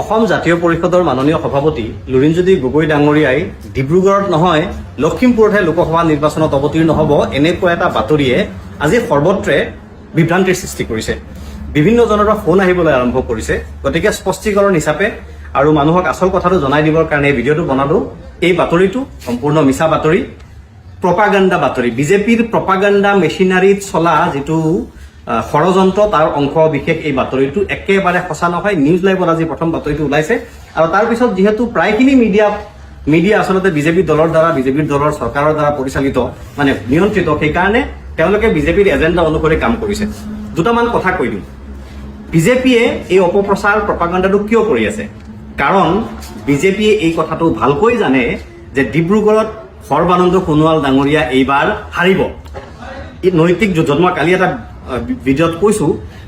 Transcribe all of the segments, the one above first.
অসম জাতীয় পৰিষদৰ মাননীয় সভাপতি লুৰিণজ্যোতি গগৈ ডাঙৰীয়াই ডিব্ৰুগড়ত নহয় লখিমপুৰতহে লোকসভা নিৰ্বাচনত অৱতীৰ্ণ হ'ব এনেকুৱা এটা বাতৰিয়ে আজি সৰ্বত্ৰে বিভ্ৰান্তিৰ সৃষ্টি কৰিছে। বিভিন্ন জনৰ ফোন আহিবলৈ আৰম্ভ কৰিছে। গতিকে স্পষ্টীকৰণ হিচাপে আৰু মানুহক আচল কথাটো জনাই দিবৰ কাৰণে ভিডিঅ'টো বনালো। এই বাতৰিটো সম্পূৰ্ণ মিছা বাতৰি, প্ৰপাগাণ্ডা বাতৰি, বিজেপিৰ প্ৰপাগাণ্ডা মেচিনাৰীত চলা যিটো ষড়যন্ত্ৰ তাৰ অংশ বিশেষ এই বাতৰিটো একেবাৰে সঁচা নহয়। নিউজ লাইভত আজি প্ৰথম বাতৰিটো ওলাইছে আৰু তাৰপিছত যিহেতু প্ৰায়খিনি মিডিয়া আচলতে বিজেপি দলৰ দ্বাৰা বিজেপিৰ দলৰ চৰকাৰৰ দ্বাৰা পৰিচালিত মানে নিয়ন্ত্ৰিত, সেইকাৰণে তেওঁলোকে বিজেপিৰ এজেণ্ডা অনুসৰি কাম কৰিছে। দুটামান কথা কৈ দিওঁ। বিজেপিয়ে এই অপপ্ৰচাৰ প্ৰপাগাণ্ডাটো কিয় কৰি আছে? কাৰণ বিজেপিয়ে এই কথাটো ভালকৈ জানে যে ডিব্ৰুগড়ত সৰ্বানন্দ সোণোৱাল ডাঙৰীয়া এইবাৰ হাৰিব। নৈতিক যুদ্ধত মই কালি এটা ভিডিঅ'ত কৈছো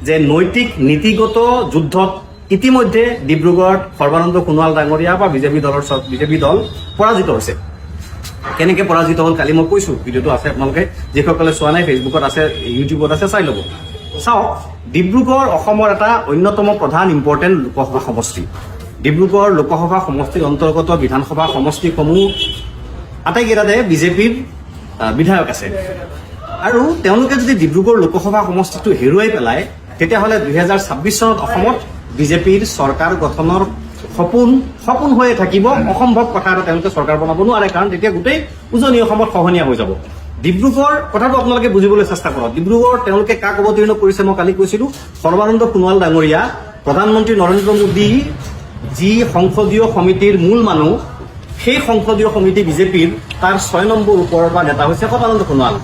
যে নৈতিক নীতিগত যুদ্ধত ইতিমধ্যে ডিব্ৰুগড়ত সৰ্বানন্দ সোণোৱাল ডাঙৰীয়া বা বিজেপি দল পৰাজিত হৈছে। কেনেকে পৰাজিত হ'ল কালি মই কৈছো, ভিডিঅ'টো আছে, আপোনালোকে যিসকলে চোৱা নাই ফেচবুকত আছে, ইউটিউবত আছে, চাই ল'ব। চাওক, ডিব্ৰুগড় অসমৰ এটা অন্যতম প্ৰধান ইম্পৰ্টেণ্ট লোকসভা সমষ্টি। ডিব্ৰুগড় লোকসভা সমষ্টিৰ অন্তৰ্গত বিধানসভা সমষ্টিসমূহ আটাইকেইটাতে বিজেপিৰ বিধায়ক আছে আৰু তেওঁলোকে যদি ডিব্ৰুগড় লোকসভা সমষ্টিটো হেৰুৱাই পেলায় তেতিয়াহ'লে 2026 চনত অসমত বিজেপিৰ চৰকাৰ গঠনৰ সপোন হৈয়ে থাকিব। অসম্ভৱ কথা এটা তেওঁলোকে চৰকাৰ বনাব নোৱাৰে, কাৰণ তেতিয়া গোটেই উজনি অসমত খহনীয়া হৈ যাব। ডিব্ৰুগড় কথাটো আপোনালোকে বুজিবলৈ চেষ্টা কৰক। ডিব্ৰুগড় তেওঁলোকে কাক অৱতীৰ্ণ কৰিছে মই কালি কৈছিলো, সৰ্বানন্দ সোণোৱাল ডাঙৰীয়া, প্ৰধানমন্ত্ৰী নৰেন্দ্ৰ মোদী যি সংসদীয় সমিতিৰ মূল মানুহ, সেই সংসদীয় সমিতি বিজেপিৰ তাৰ 6 নম্বৰ ওপৰৰ পৰা নেতা হৈছে সৰ্বানন্দ সোণোৱাল।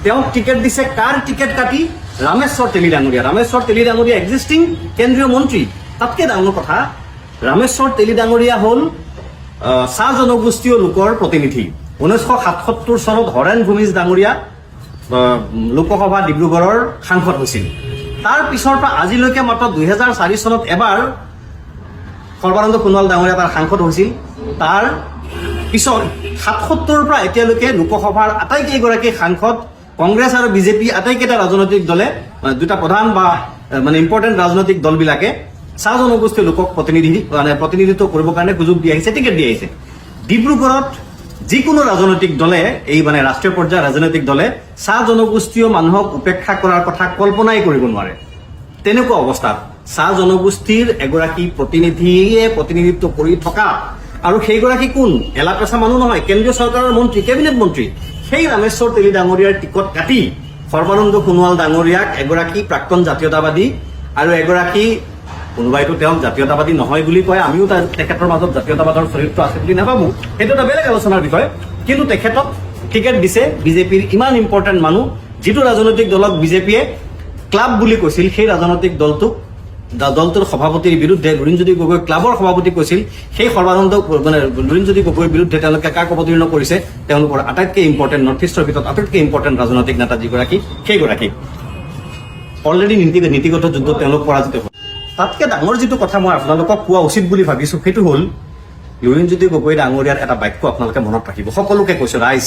তেওঁক টিকেট দিছে, কাৰ টিকেট কাটি? ৰামেশ্বৰ তেলী ডাঙৰীয়া। ৰামেশ্বৰ তেলী ডাঙৰীয়া এক্সিষ্টিং কেন্দ্ৰীয় মন্ত্ৰী। তাতকে ডাঙৰ কথা, ৰামেশ্বৰ তেলী ডাঙৰীয়া হ'ল চাহ জনগোষ্ঠীয় লোকৰ প্ৰতিনিধি। 1977 চনত হৰেণ ভূমিজ ডাঙৰীয়া লোকসভা ডিব্ৰুগড়ৰ সাংসদ হৈছিল। তাৰ পিছৰ পৰা আজিলৈকে মাত্ৰ 2004 চনত এবাৰ সৰ্বানন্দ সোণোৱাল ডাঙৰীয়া তাৰ সাংসদ হৈছিল। তাৰ পিছত 77ৰ পৰা এতিয়ালৈকে লোকসভাৰ আটাইকেইগৰাকী সাংসদ কংগ্ৰেছ আৰু বিজেপি আটাইকেইটা ৰাজনৈতিক দলে, দুটা প্ৰধান বা মানে ইম্পৰ্টেণ্ট ৰাজনৈতিক দলবিলাকে চাহ জনগোষ্ঠীয় লোকক প্ৰতিনিধিত্ব কৰিবৰ কাৰণে সুযোগ দি আহিছে, টিকেট দি আহিছে। ডিব্ৰুগড়ত যিকোনো ৰাজনৈতিক দলে, এই মানে ৰাষ্ট্ৰীয় পৰ্যায়ৰ ৰাজনৈতিক দলে চাহ জনগোষ্ঠীয় মানুহক উপেক্ষা কৰাৰ কথা কল্পনাই কৰিব নোৱাৰে। তেনেকুৱা অৱস্থাত চাহ জনগোষ্ঠীৰ এগৰাকী প্ৰতিনিধিয়ে প্ৰতিনিধিত্ব কৰি থকা, আৰু সেইগৰাকী কোন? এলাপেচা মানুহ নহয়, কেন্দ্ৰীয় চৰকাৰৰ মন্ত্ৰী, কেবিনেট মন্ত্ৰী। সেই ৰামেশ্বৰ তেলী ডাঙৰীয়াৰ টিকট কাটি সৰ্বানন্দ সোণোৱাল ডাঙৰীয়াক এগৰাকী প্ৰাক্তন জাতীয়তাবাদী আৰু এগৰাকী, কোনোবাইতো তেওঁক জাতীয়তাবাদী নহয় বুলি কয়, আমিও তেখেতৰ মাজত জাতীয়তাবাদৰ চৰিত্ৰ আছে বুলি নাভাবো, সেইটো এটা বেলেগ আলোচনাৰ বিষয়। কিন্তু তেখেতক টিকেট দিছে বিজেপিৰ ইমান ইম্পৰ্টেণ্ট মানুহ, যিটো ৰাজনৈতিক দলক বিজেপিয়ে ক্লাব বুলি কৈছিল, সেই ৰাজনৈতিক দলটোৰ সভাপতিৰ বিৰুদ্ধে লুৰিণজ্যোতি গগৈ ক্লাবৰ সভাপতি কৈছিল, সেই সৰ্বানন্দ লুৰিণজ্যোতি গগৈৰ বিৰুদ্ধে তেওঁলোকে কাক অৱতীৰ্ণ কৰিছে? তেওঁলোকৰ আটাইতকৈ ইম্পৰ্টেণ্ট, নৰ্থ ইষ্টৰ ভিতৰত আটাইতকৈ ইম্পৰ্টেণ্ট ৰাজনৈতিক নেতা যিগৰাকী, সেইগৰাকী অলৰেডি নীতিগত যুদ্ধত তেওঁলোক পৰাজিত হ'ল। তাতকৈ ডাঙৰ যিটো কথা মই আপোনালোকক কোৱা উচিত বুলি ভাবিছো, সেইটো হ'ল লুৰিণজ্যোতি গগৈ ডাঙৰীয়াৰ এটা বাক্য আপোনালোকে মনত ৰাখিব। সকলোকে কৈছো, ৰাইজ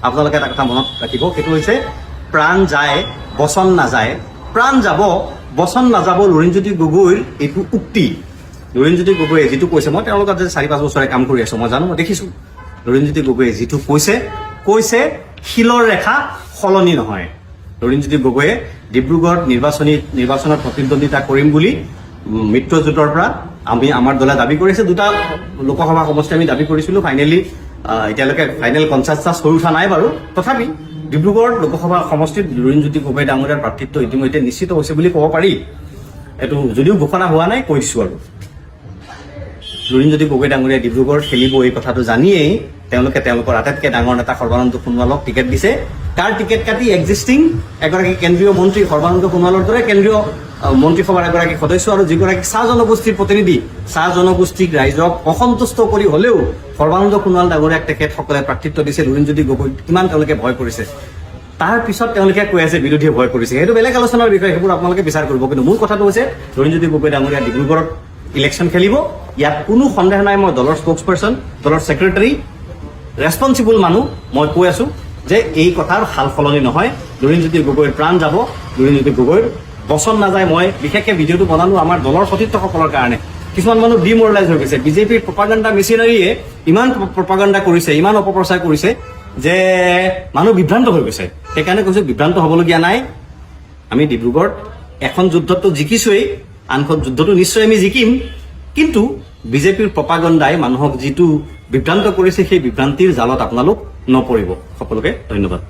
আপোনালোকে এটা কথা মনত ৰাখিব, সেইটো হৈছে প্ৰাণ যায় বচন নাযায়। প্ৰাণ যাব বচন নাযাব, লুৰিণজ্যোতি গগৈৰ এইটো উক্তি। লুৰিণজ্যোতি গগৈয়ে যিটো কৈছে, মই তেওঁলোকৰ যে 4-5 বছৰে কাম কৰি আছো, মই জানো, মই দেখিছো। লুৰিণজ্যোতি গগৈয়ে যিটো কৈছে শিলৰ ৰেখা সলনি নহয়। লুৰিণজ্যোতি গগৈয়ে ডিব্ৰুগড়ত নিৰ্বাচনত প্ৰতিদ্বন্দ্বিতা কৰিম বুলি মিত্ৰজোঁটৰ পৰা আমাৰ দলে দাবী কৰিছে। 2টা লোকসভা সমষ্টি আমি দাবী কৰিছিলো, ফাইনেলি এতিয়ালৈকে ফাইনেল কনচেনচাছ হৈ উঠা নাই বাৰু। তথাপি ডিব্ৰুগড় লোকসভা সমষ্টিত লুৰিণজ্যোতি গগৈ ডাঙৰীয়াৰ প্ৰাৰ্থিত্ব ইতিমধ্যে নিশ্চিত হৈছে বুলি ক'ব পাৰি। এইটো যদিও ঘোষণা হোৱা নাই, কৈছো আৰু লুৰিণজ্যোতি গগৈ ডাঙৰীয়াই ডিব্ৰুগড় খেলিব এই কথাটো জানিয়েই তেওঁলোকে তেওঁলোকৰ আটাইতকৈ ডাঙৰ নেতা সৰ্বানন্দ সোণোৱালক টিকেট দিছে। কাৰ টিকেট কাটি? এক্সিষ্টিং এগৰাকী কেন্দ্ৰীয় মন্ত্ৰী, সৰ্বানন্দ সোণোৱালৰ দৰে কেন্দ্ৰীয় মন্ত্ৰীসভাৰ এগৰাকী সদস্য আৰু যিগৰাকী চাহ জনগোষ্ঠীৰ প্ৰতিনিধি। চাহ জনগোষ্ঠীক ৰাইজক অসন্তুষ্ট কৰি হলেও সৰ্বানন্দ সোণোৱাল ডাঙৰীয়াক তেখেতসকলে প্ৰাৰ্থিত্ব দিছে। লুৰিণজ্যোতি গগৈ কিমান তেওঁলোকে ভয় কৰিছে, তাৰ পিছত তেওঁলোকে কৈ আছে বিৰোধীয়ে ভয় কৰিছে, সেইটো বেলেগ আলোচনাৰ বিষয়, সেইবোৰ আপোনালোকে বিচাৰ কৰিব। কিন্তু মূল কথাটো হৈছে লুৰিণজ্যোতি গগৈ ডাঙৰীয়া ডিব্ৰুগড়ত ইলেকশ্যন খেলিব। ইয়াত কোনো সন্দেহ নাই। মই দলৰ স্প'ক্সপাৰ্চন, দলৰ ছেক্ৰেটাৰী, ৰেছপন্সিবল মানুহ, মই কৈ আছো যে এই কথাৰ সাল সলনি নহয়। লুৰিণজ্যোতি গগৈৰ প্ৰাণ যাব, লুৰিণজ্যোতি গগৈৰ বচন নাযায়। মই বিশেষকৈ ভিডিঅ'টো বনালো আমাৰ দলৰ সতীৰ্থসকলৰ কাৰণে, কিছুমান মানুহ ডিমৰেলাইজ হৈ গৈছে। বিজেপিৰ প্ৰপাগাণ্ডা মেচিনাৰীয়ে ইমান প্ৰপাগাণ্ডা কৰিছে, ইমান অপপ্ৰচাৰ কৰিছে যে মানুহ বিভ্ৰান্ত হৈ গৈছে। সেইকাৰণে কৈছো বিভ্ৰান্ত হ'বলগীয়া নাই। আমি ডিব্ৰুগড়ত এখন যুদ্ধততো জিকিছোৱেই, আনখন যুদ্ধটো নিশ্চয় আমি জিকিম। কিন্তু বিজেপিৰ প্ৰপাগাণ্ডাই মানুহক যিটো বিভ্ৰান্ত কৰিছে সেই বিভ্ৰান্তিৰ জালত আপোনালোক নপৰিব। সকলোকে ধন্যবাদ।